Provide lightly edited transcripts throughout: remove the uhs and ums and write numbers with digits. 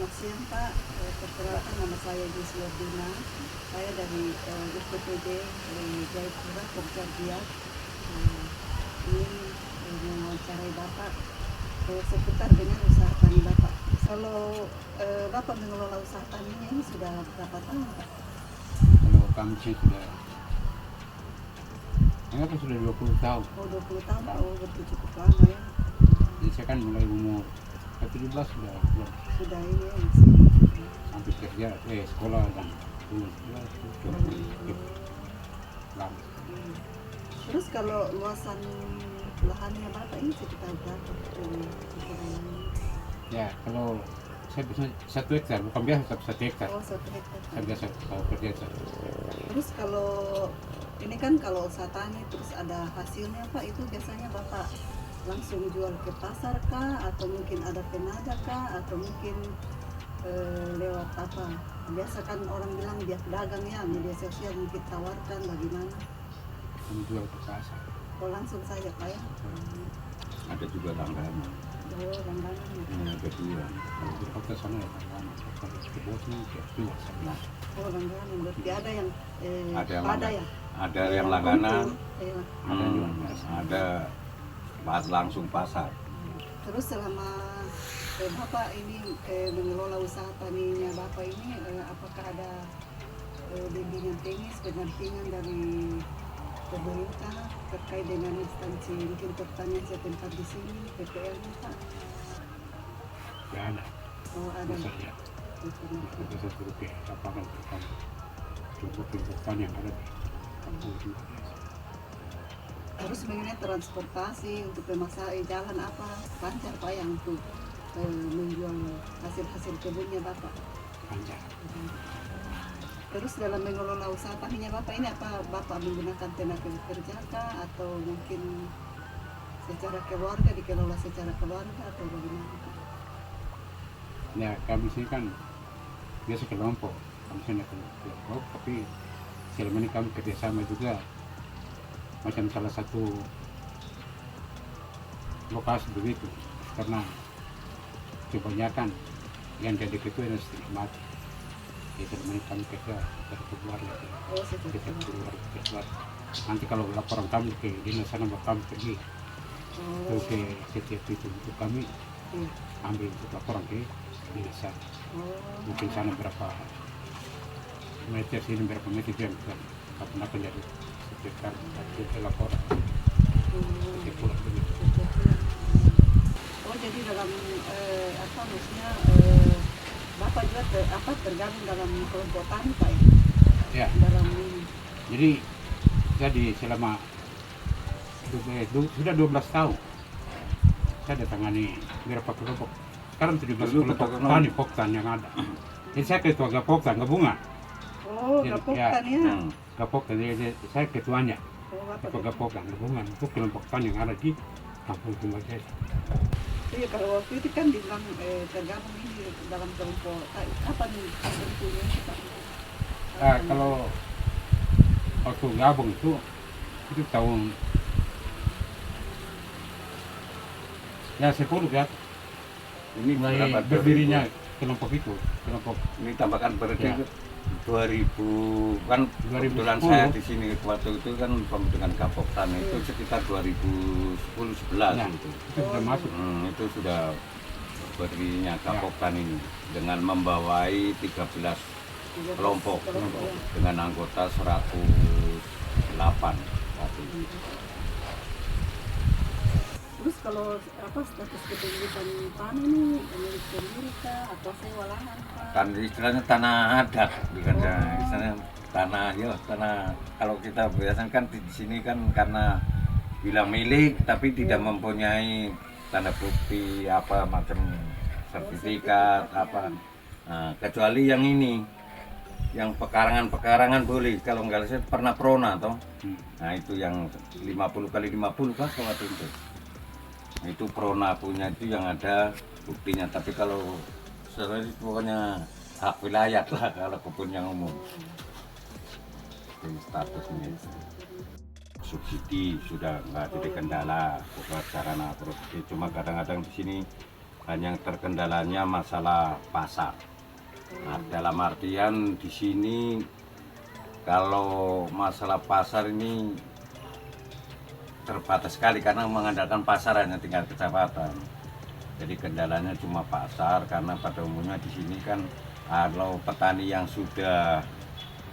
Selamat siang Pak, perkenalkan nama saya Giswa Dina. Saya dari UPTD Jayapura, Pokja Giat. Ingin mewawancarai Bapak seputar dengan usaha tani Bapak. Kalau Bapak mengelola usaha taninya ini sudah berapa tahun Pak? Kalau kami sih sudah 20 tahun. Oh 20 tahun Pak, oh berarti cukup lama ya. Jadi saya kan mulai umur 17 sudah Sudah ini ya, masih sampai kerja, sekolah dan lulus lama. Terus kalau luasan lahannya Bapak ini sekitar berapa? Ya kalau saya bisa 1 hektar, bukan biasa tapi 1 hektar. Oh 1 hektar. Saya biasa kalau kerja 1 hektar. Terus kalau ini kan kalau usaha tani terus ada hasilnya Pak, itu biasanya Bapak langsung jual ke pasar kah, atau mungkin ada tenaga kah, atau mungkin lewat apa? Biasa kan orang bilang dia pedagang ya, media sosial mungkin tawarkan bagaimana? Kami jual ke pasar. Oh langsung saja Pak ya? Ada juga langganan. Oh langganan ya. Ada dua. Kalau di kota sana ya langganan. Kalau di bosnya ya jual sama. Oh langganan, berarti ada yang Ada yang pada langganan. ya? Ada yang langganan. Iya. Ada juga biasa. Ada langsung pasar. Terus selama Bapak ini mengelola usaha taninya Bapak ini, apakah ada bimbingan teknis, pendampingan dari pemerintah terkait dengan instansi mungkin pertanian setempat di sini, PPL Pak? Ya ada. Oh ada. Biasa ya. Biasa suruh ke lapangan pertama. Contoh kehidupan yang ada di kampung juga biasa. Terus mengenai transportasi untuk pemasaran jalan apa lancar Pak yang untuk menjual hasil-hasil kebunnya Bapak? Lancar. Terus dalam mengelola usaha taninya Bapak ini, apa Bapak menggunakan tenaga kerja kah, atau mungkin secara keluarga, dikelola secara keluarga atau bagaimana? Ya kami sini kan biasa kelompok, kami sini kelompok, tapi selama ini kami kerjasama juga macam salah satu lokasi begitu, karena kebanyakan yang jadi ketua dan stigmat. Ya selama ini kami kerja dari keluarga, Oh seperti kita itu. keluar. Nanti kalau laporan kami ke dinas sana, kami pergi Oh, ke setiap itu untuk kami iya. ambil untuk laporan ke dinas sana. Oh, Mungkin sana berapa meter, sini berapa meter, yang kita gunakan dari setiap kali kita laporan setiap bulan begitu. oh jadi dalam apa maksudnya Bapak juga tergabung dalam kelompok tani Pak ya? Ya, Dalam ini. jadi jadi selama sudah 12 tahun saya datangani beberapa kelompok. Sekarang 17 kelompok tani Poktan yang ada. Jadi saya ketua Gapoktan gabungan. Oh Jadi, Gapoktan ya. Gapoktan, jadi saya ketuanya. Oh Bapak Ketua Gapoktan gabungan itu kelompok tani yang ada di kampung Timbagas. iya, kalau waktu itu kan bilang tergabung ini dalam kelompok kapan bentuknya Pak? Kalau waktu gabung itu tahun ya 10 ya, Ini mulai berapa? berdirinya kelompok itu, kelompok Ini tambahkan berarti Ya. 2000 kan 2010. kebetulan saya di sini waktu itu kan pembentukan Gapoktan itu sekitar 2010-11 ya, gitu. itu sudah masuk. Itu sudah berdirinya Gapoktan ini dengan membawai 13 kelompok dengan anggota 108 saat ini. Terus kalau apa status kepemilikan tanah ini milik sendiri kah atau sewa lahan Pak? Kan istilahnya tanah adat, bukan istilahnya tanah tanah. Kalau kita biasanya kan di sini kan karena bilang milik tapi tidak mempunyai tanda bukti apa macam sertifikat apa. Nah, kecuali yang ini yang pekarangan boleh. Kalau enggak saya pernah prona toh. Nah itu yang 50x50 kan waktu itu. Itu prona punya itu yang ada buktinya, tapi kalau sebenarnya pokoknya hak wilayah lah kalau kebun yang umum. Jadi statusnya itu. Subsidi sudah nggak jadi kendala buat sarana produksi, cuma kadang-kadang di sini hanya terkendalanya masalah pasar. Nah, dalam artian di sini kalau masalah pasar ini terbatas sekali karena mengandalkan pasar hanya tinggal kecamatan. Jadi kendalanya cuma pasar karena pada umumnya di sini kan kalau petani yang sudah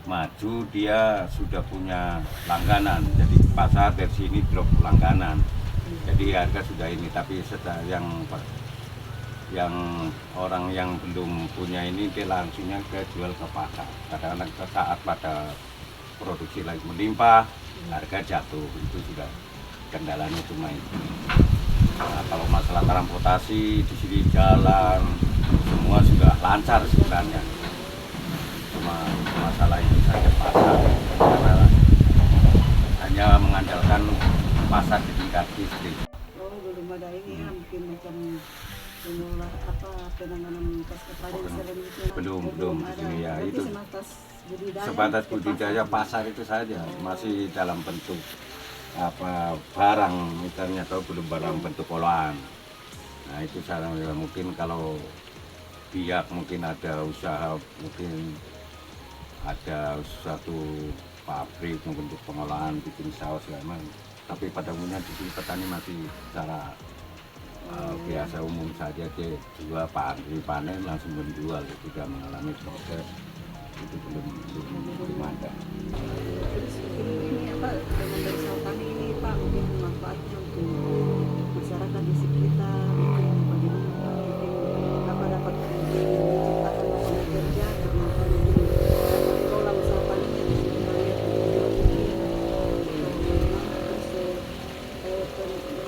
maju dia sudah punya langganan. Jadi pasar dari sini drop langganan. Jadi harga sudah ini, tapi setelah yang orang yang belum punya ini dia langsungnya ke jual ke pasar. Kadang-kadang saat pada produksi lagi melimpah, harga jatuh, itu sudah kendalanya cuma itu. Nah, kalau masalah transportasi di sini jalan semua sudah lancar sebenarnya. Cuma masalah itu saja pasar, karena hanya mengandalkan pasar di tingkat distrik. Oh, belum ada ini ya, mungkin macam pengelola penanganan pasca panen selain itu. Belum di sini ya. Berarti Itu sebatas budidaya pasar itu saja, masih dalam bentuk barang misalnya, atau belum barang bentuk olahan. Nah itu saya mungkin kalau pihak mungkin ada usaha, mungkin ada suatu pabrik mungkin untuk pengolahan bikin saus ya, tapi pada umumnya di sini petani masih secara biasa umum saja, dia jual panen langsung menjual, tidak mengalami proses itu belum ada. Terus ini apa dengan desa tani ini Pak, mungkin manfaatnya untuk masyarakat di sekitar, mungkin bagaimana Pak, mungkin apa dapat menciptakan lapangan kerja karena Pak mungkin mengelola usaha taninya di sini banyak pekerjaan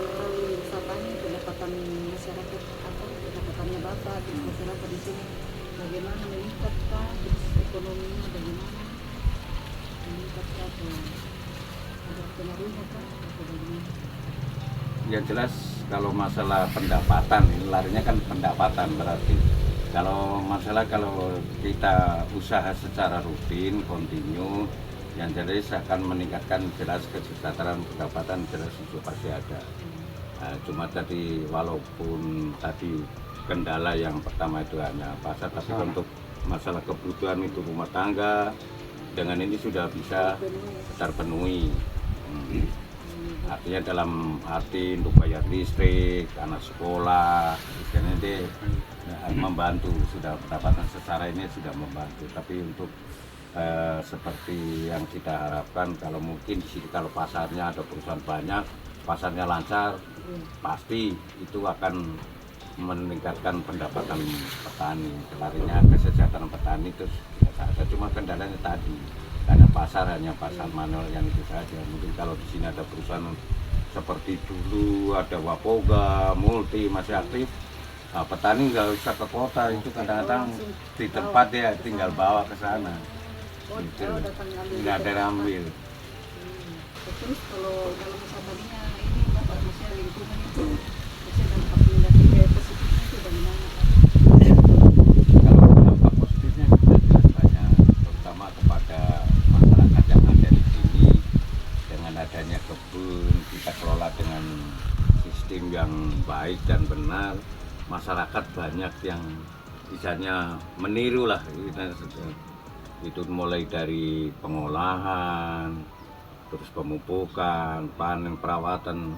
melalui usaha tani pendapatan masyarakat apa pendapatannya Bapak terus masyarakat di sini bagaimana meningkat Pak, terus ekonominya bagaimana meningkat Pak, atau ada pengaruhnya Pak atau bagaimana? Yang jelas kalau masalah pendapatan, ini larinya kan pendapatan berarti. Kalau masalah kalau kita usaha secara rutin, kontinu, yang jelas akan meningkatkan jelas kesejahteraan pendapatan, jelas itu pasti ada. Nah, cuma tadi walaupun tadi kendala yang pertama itu hanya pasar, tapi untuk masalah kebutuhan itu rumah tangga dengan ini sudah bisa terpenuhi. Artinya dalam arti untuk bayar listrik, anak sekolah, istilahnya dia membantu, sudah pendapatan secara ini sudah membantu. Tapi untuk seperti yang kita harapkan, kalau mungkin di sini kalau pasarnya ada perusahaan banyak, pasarnya lancar, pasti itu akan meningkatkan pendapatan petani. Larinya kesejahteraan petani itu biasa ada, cuma kendalanya tadi karena pasar hanya pasar manual yang itu saja. Mungkin kalau di sini ada perusahaan seperti dulu ada Wapoga, Multi masih aktif, nah, petani nggak usah ke kota, itu kadang-kadang di tempat dia tinggal bawa ke sana. Gitu. Nggak ada yang ambil. Terus kalau dalam usaha taninya ini Bapak maksudnya lingkungan itu maksudnya dampak negatif positifnya itu bagaimana Pak? Kalau dampak positifnya sudah jelas banyak, terutama kepada masyarakat yang ada di sini. Dengan adanya kebun kita kelola dengan sistem yang baik dan benar, masyarakat banyak yang misalnya meniru lah. Itu mulai dari pengolahan, terus pemupukan, panen, perawatan,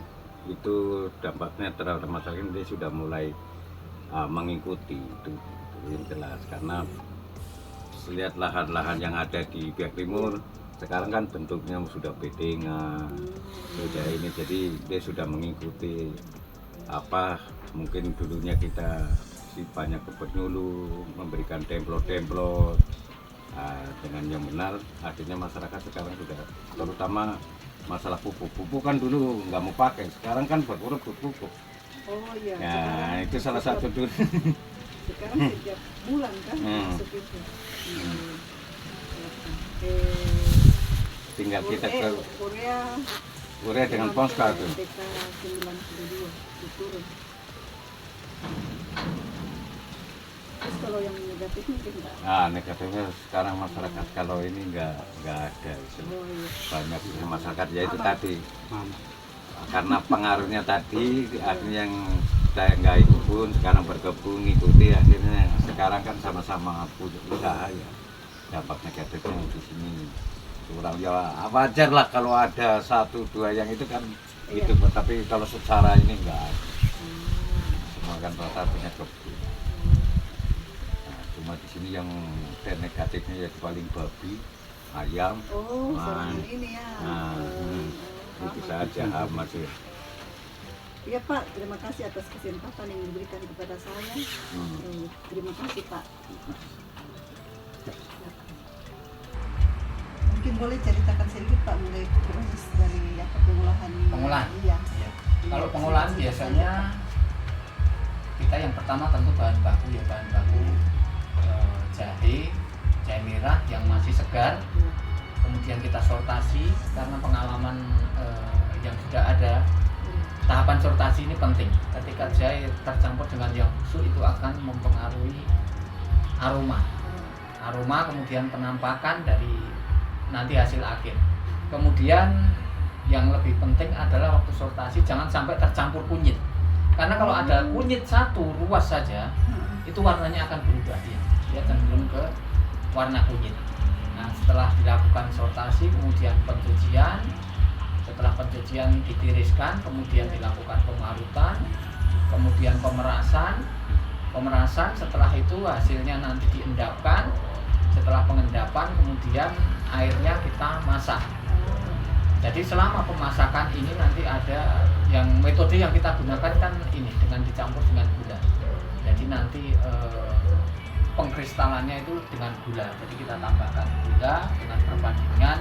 itu dampaknya terhadap masyarakat dia sudah mulai mengikuti itu yang jelas. Karena lihat lahan-lahan yang ada di pihak timur sekarang kan bentuknya sudah bedengan, sudah ini, jadi dia sudah mengikuti apa mungkin dulunya kita banyak kebun dulu memberikan templot-templot. Dengan yang benar, artinya masyarakat sekarang sudah, terutama masalah pupuk kan dulu nggak mau pakai, sekarang kan berkurang pupuk. Oh iya. Nah itu salah satu dulu. Sekarang setiap bulan kan masuk itu. Tinggal kita ke Korea dengan Ponska tuh. TK 92 diturun. Terus kalau yang negatif mungkin enggak? Negatifnya sekarang masyarakat kalau ini nggak ada. Oh, iya. Banyak masyarakat ya itu tadi. Karena pengaruhnya tadi, artinya yang kita nggak ikut pun sekarang berkebun ikuti, akhirnya sekarang kan sama-sama punya usaha ya, dampak negatifnya di sini kurang ya wajar lah kalau ada 1-2 yang itu kan Iya. itu, tapi kalau secara ini enggak ada. Semua kan rata punya kebun. Nah, cuma di sini yang negatifnya ya paling babi, ayam. Oh, Nah, seperti ini ya. nah, itu saja masih. Iya Pak, terima kasih atas kesempatan yang diberikan kepada saya. Terima kasih Pak. Mungkin boleh ceritakan sedikit Pak mulai proses dari apa pengolahan. Pengolahan? Iya. Ya. Kalau pengolahan biasanya kita yang pertama tentu bahan baku jahe merah yang masih segar, Iya. kemudian kita sortasi karena pengalaman yang sudah ada. Tahapan sortasi ini penting. Ketika jahe tercampur dengan yang busuk itu akan mempengaruhi aroma, kemudian penampakan dari nanti hasil akhir. Kemudian yang lebih penting adalah waktu sortasi jangan sampai tercampur kunyit. Karena kalau ada kunyit satu ruas saja, itu warnanya akan berubah dia cenderung ke warna kunyit. Nah, setelah dilakukan sortasi, kemudian pencucian, setelah pencucian ditiriskan, kemudian dilakukan pemarutan, kemudian pemerasan. Setelah itu hasilnya nanti diendapkan. Setelah pengendapan, kemudian airnya kita masak. Jadi selama pemasakan ini nanti ada yang metode yang kita gunakan kan ini dengan dicampur dengan gula. Jadi nanti pengkristalannya itu dengan gula. Jadi kita tambahkan gula dengan perbandingan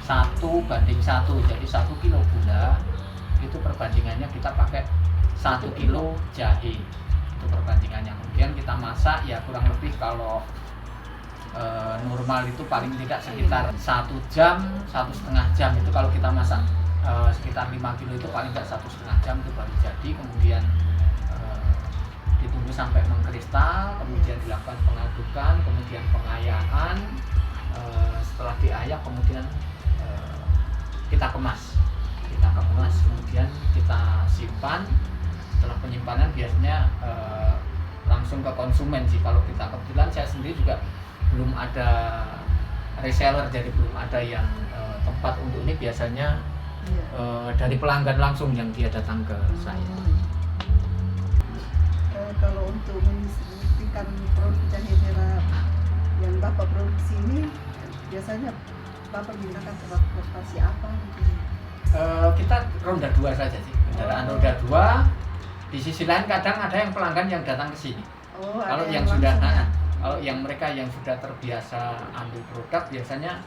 1:1. Jadi 1 kilo gula itu perbandingannya kita pakai 1 kilo jahe. Itu perbandingannya. Kemudian kita masak ya kurang lebih kalau normal itu paling tidak sekitar 1 jam, 1,5 jam itu kalau kita masak sekitar 5 kilo itu paling tidak 1,5 jam itu baru jadi. Kemudian ditunggu sampai mengkristal, kemudian dilakukan pengadukan, kemudian pengayaan. Setelah diayak kemudian kita kemas, kemudian kita simpan. Setelah penyimpanan biasanya langsung ke konsumen sih. Kalau kita kebetulan saya sendiri juga belum ada reseller, jadi belum ada yang tempat untuk ini. Biasanya dari pelanggan langsung yang dia datang ke saya. Kalau untuk mendistribusikan produk jahe merah yang Bapak produksi ini, biasanya Bapak menggunakan transportasi apa? Kita roda 2 saja sih, kendaraan roda 2. Di sisi lain kadang ada yang pelanggan yang datang ke sini. Kalau yang sudah, kalau yang mereka yang sudah terbiasa ambil produk, biasanya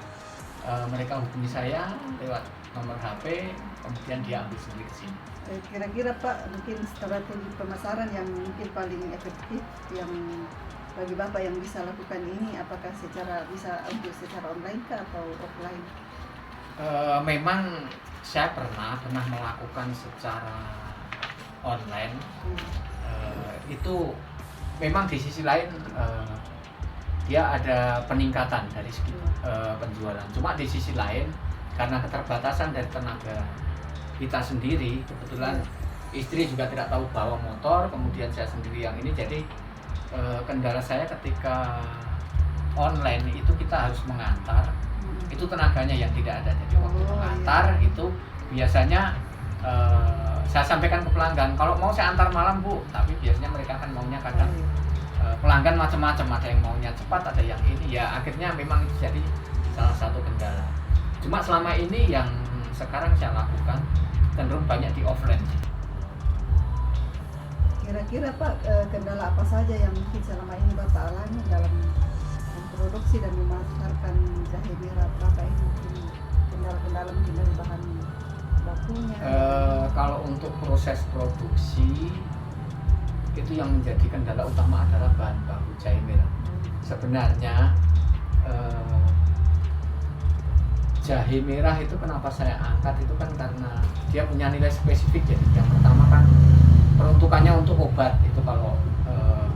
mereka hubungi saya lewat nomor HP, kemudian dia ambil sendiri ke sini. Kira-kira Pak, mungkin strategi pemasaran yang mungkin paling efektif yang bagi Bapak yang bisa lakukan ini, apakah bisa secara online kah atau offline? Memang saya pernah melakukan secara online. Itu memang di sisi lain dia ada peningkatan dari segi penjualan. Cuma di sisi lain karena keterbatasan dari tenaga kita sendiri, kebetulan istri juga tidak tahu bawa motor, kemudian saya sendiri yang ini, jadi kendala saya ketika online itu kita harus mengantar. Itu tenaganya yang tidak ada. Jadi waktu mengantar itu biasanya saya sampaikan ke pelanggan, kalau mau saya antar malam Bu, tapi biasanya mereka kan maunya kadang pelanggan macam-macam, ada yang maunya cepat, ada yang ini, ya akhirnya memang itu jadi salah satu kendala. Cuma selama ini yang sekarang saya lakukan cenderung banyak di offline. Kira-kira Pak, kendala apa saja yang mungkin selama ini Bapak alami dalam memproduksi dan memasarkan jahe merah Bapak ini? Kendala-kendala mungkin dari bahan bakunya? Kalau untuk proses produksi itu yang menjadi kendala utama adalah bahan baku jahe merah. Sebenarnya jahe merah itu kenapa saya angkat itu kan karena dia punya nilai spesifik. Jadi yang pertama kan peruntukannya untuk obat. Itu kalau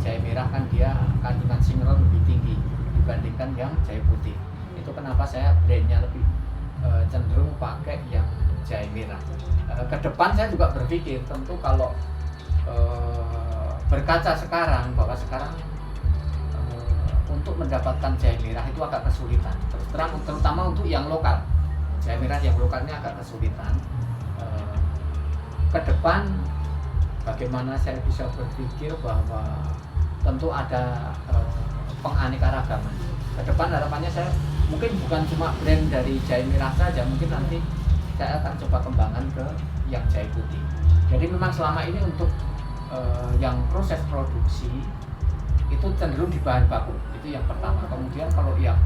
jahe merah kan dia kandungan sineron lebih tinggi dibandingkan yang jahe putih. Itu kenapa saya brandnya lebih cenderung pakai yang jahe merah. Ke depan saya juga berpikir tentu kalau berkaca sekarang bahwa sekarang untuk mendapatkan jahe merah itu agak kesulitan. Terus terang, terutama untuk yang lokal, jahe merah yang lokalnya agak kesulitan. Ke depan bagaimana saya bisa berpikir bahwa tentu ada penganeka-ragaman. Ke depan harapannya saya mungkin bukan cuma brand dari jahe merah saja, mungkin nanti saya akan coba kembangkan ke yang jahe putih. Jadi memang selama ini untuk yang proses produksi itu cenderung di bahan baku, itu yang pertama. Kemudian kalau yang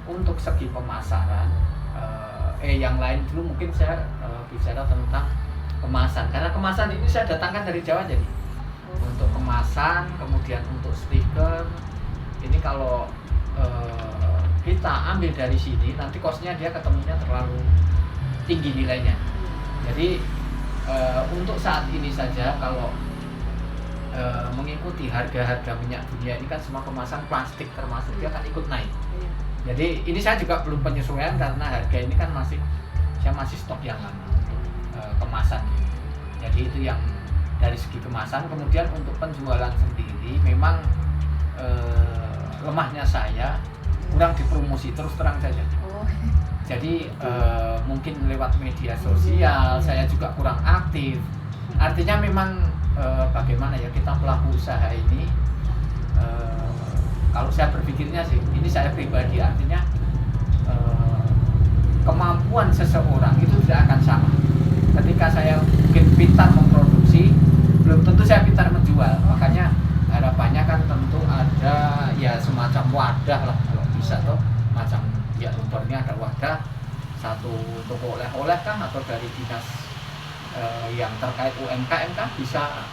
untuk segi pemasaran, yang lain dulu mungkin saya bicara tentang kemasan, karena kemasan ini saya datangkan dari Jawa. Jadi untuk kemasan, kemudian untuk stiker ini kalau kita ambil dari sini nanti costnya dia ketemunya terlalu tinggi nilainya. Jadi untuk saat ini saja kalau mengikuti harga-harga minyak dunia ini kan semua kemasan plastik termasuk dia akan ikut naik. Jadi ini saya juga belum penyesuaian karena harga ini kan saya masih stok yang lama untuk kemasan ini. Jadi itu yang dari segi kemasan. Kemudian untuk penjualan sendiri memang lemahnya saya kurang dipromosi, terus terang saja. Jadi mungkin lewat media sosial saya juga kurang aktif. Artinya memang bagaimana ya kita pelaku usaha ini, kalau saya berpikirnya sih, ini saya pribadi, artinya kemampuan seseorang itu tidak akan sama. Ketika saya mungkin pintar memproduksi, belum tentu saya pintar menjual. Makanya harapannya kan tentu ada ya semacam wadah lah kalau bisa tuh, macam ya contohnya ada wadah satu toko oleh-oleh kan, atau dari dinas yang terkait UMKM kan bisa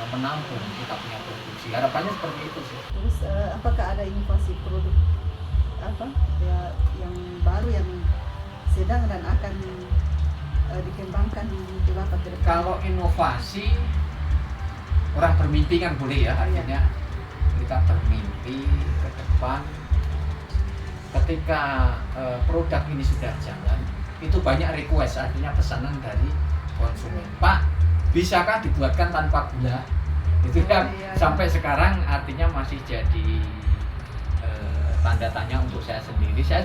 menampung kita punya produksi. Harapannya seperti itu sih. Terus apakah ada inovasi produk apa ya yang baru yang sedang dan akan dikembangkan di Bapak ke depan? Kalau inovasi, orang bermimpi kan boleh ya, artinya kita bermimpi ke depan. Ketika produk ini sudah jalan, itu banyak request, artinya pesanan dari konsumen. Pak, bisakah dibuatkan tanpa gula? Itu kan sampai sekarang artinya masih jadi tanda tanya untuk saya sendiri. Saya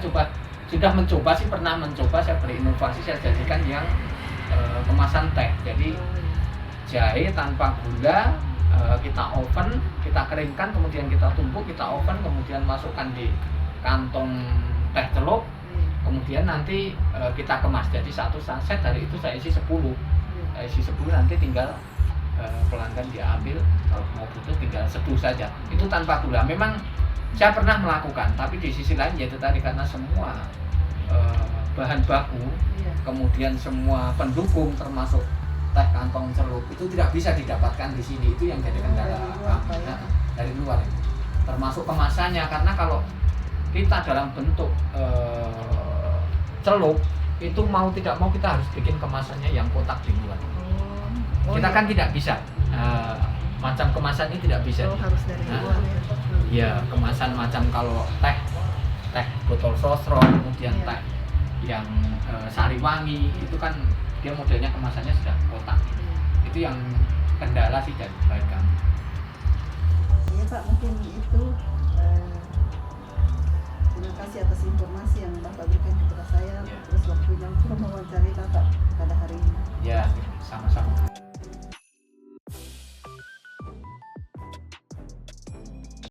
sudah mencoba sih, pernah mencoba, saya berinovasi, saya jadikan yang kemasan teh. Jadi jahe tanpa gula, kita oven, kita keringkan, kemudian kita tumbuk, kita oven, kemudian masukkan di kantong teh celup. Kemudian nanti kita kemas, jadi satu saset dari itu saya isi 10. Saya isi 10, nanti tinggal pelanggan dia ambil, kalau mau butuh tinggal seduh saja. Itu tanpa gula. Memang saya pernah melakukan, tapi di sisi lain yaitu tadi karena semua bahan baku, kemudian semua pendukung termasuk teh kantong celup itu tidak bisa didapatkan di sini. Itu yang jadi kendala dari luar itu. Termasuk kemasannya, karena kalau kita dalam bentuk celup itu mau tidak mau kita harus bikin kemasannya yang kotak di luar. Kita kan tidak bisa macam kemasan ini tidak bisa. Harus dari luar ya. Ya, kemasan macam kalau teh botol sosro, kemudian teh yang sariwangi itu kan dia modelnya kemasannya sudah kotak. Itu yang kendala sih dari kami. Iya Pak, mungkin itu. Terima kasih atas informasi yang Bapak berikan kepada saya, terus waktunya untuk mewawancari Bapak pada hari ini. Ya, sama-sama.